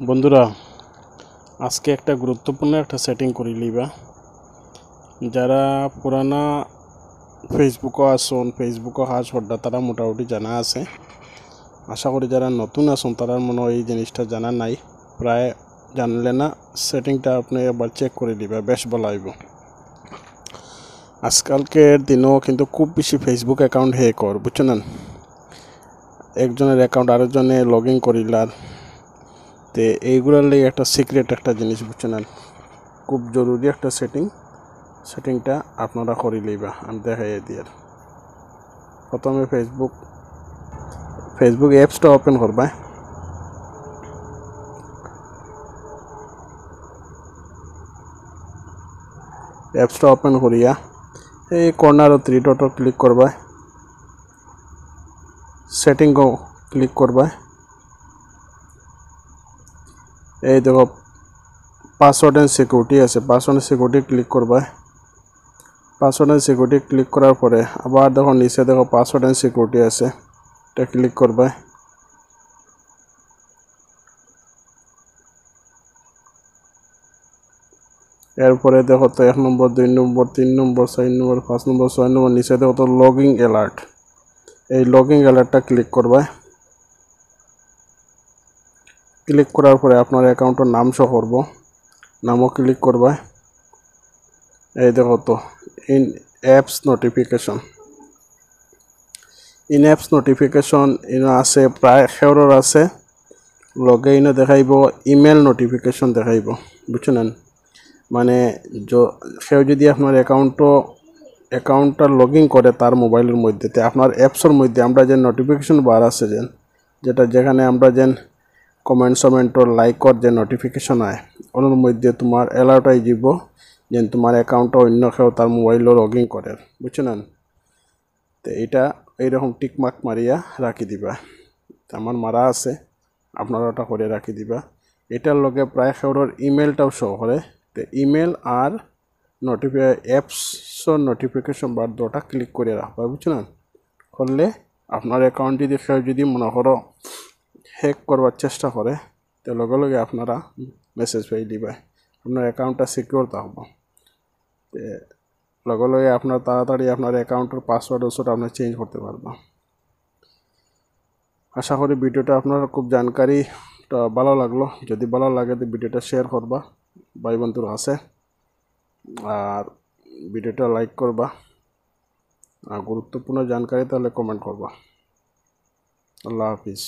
বন্ধুরা, আজকে একটা গুরুত্বপূর্ণ একটা সেটিং করে লিবা। যারা পুরানা ফেসবুকও আসুন, ফেসবুকও হাজ হড্ডা তারা মোটামুটি জানা আছে। আশা করি যারা নতুন আসুন তারা মনে হয় এই জিনিসটা জানা নাই, প্রায় জানলে না। সেটিংটা আপনি একবার চেক করে লিবা, বেশ ভালো হইব। আজকালকের দিনও কিন্তু খুব বেশি ফেসবুক অ্যাকাউন্ট হ্যাক কর, বুঝছেন। একজনের অ্যাকাউন্ট আরেকজনে লগ ইন করিলার তে এইগুলোর লাগে একটা সিক্রেট একটা জিনিস, বুঝছেন, খুব জরুরি একটা সেটিংটা আপনারা করে লইবা। আমি দেখাই দিয়ে প্রথমে ফেসবুক অ্যাপসটা ওপেন করবা। অ্যাপসটা ওপেন করিয়া এই কর্নার থ্রি ডট ক্লিক করবা, সেটিংও ক্লিক করবা। এই দেখো পাসওয়ার্ড এন্ড সিকিউরিটি আছে, পাসওয়ার্ড এন্ড সিকিউরিটি ক্লিক করবা। পাসওয়ার্ড এন্ড সিকিউরিটি ক্লিক করার পরে আবার দেখো নিচে দেখো পাসওয়ার্ড এন্ড সিকিউরিটি আছে, এটা ক্লিক করবা। এরপরে দেখো তো 1 নম্বর 2 নম্বর 3 নম্বর 4 নম্বর 5 নম্বর 6 নম্বর নিচে দেখো তো লগিং অ্যালার্ট, এই লগিং অ্যালার্টটা ক্লিক করবা। ক্লিক করার পরে আপনার অ্যাকাউন্টের নাম শো করব, নামও ক্লিক করবা। এই দেখো তো ইন অ্যাপস নোটিফিকেশন আছে, প্রায় খেউরর আছে। লগে ইনও দেখাইব, ইমেল নোটিফিকেশন দেখাইব, বুঝছেন। মানে সেও যদি আপনার অ্যাকাউন্টটা লগ ইন করে তার মোবাইলের মধ্যে, আপনার অ্যাপসের মধ্যে আমরা যে নোটিফিকেশন বার আছে যেখানে আমরা কমেন্টর লাইকর যে নোটিফিকেশন হয় ওর মধ্যে তোমার অ্যালার্ট আই যাব যে তোমার অ্যাকাউন্টটা অন্য কেউ তার মোবাইলও লগ ইন করে, বুঝছেন। তো এটা এইরকম টিকমার্ক মারিয়া রাখি দিবা। আমার মারা আছে, আপনারা ওটা করে রাখি দিবা। এটার লগে প্রায় কেউর ইমেলটাও শো করে। তো ইমেল আর অ্যাপসর নোটিফিকেশন বার দুটা ক্লিক করে রাখবা, বুঝছেন। করলে আপনার অ্যাকাউন্ট যদি মনে করো হ্যাক করবার চেষ্টা করে, তো লগে লগে আপনারা মেসেজ পাই দিবা, আপনার অ্যাকাউন্টটা সিকিউর থাকবো। লগে লগে আপনার তাড়াতাড়ি আপনার অ্যাকাউন্টের পাসওয়ার্ড আপনি চেঞ্জ করতে পারবেন। আশা করি ভিডিওটা আপনার খুব জানকারিটা ভালো লাগলো। যদি ভালো লাগে তো ভিডিওটা শেয়ার করবা ভাই বন্ধুর কাছে, আর ভিডিওটা লাইক করবা, আর গুরুত্বপূর্ণ জানকারি তাহলে কমেন্ট করবা। আল্লাহ হাফিজ।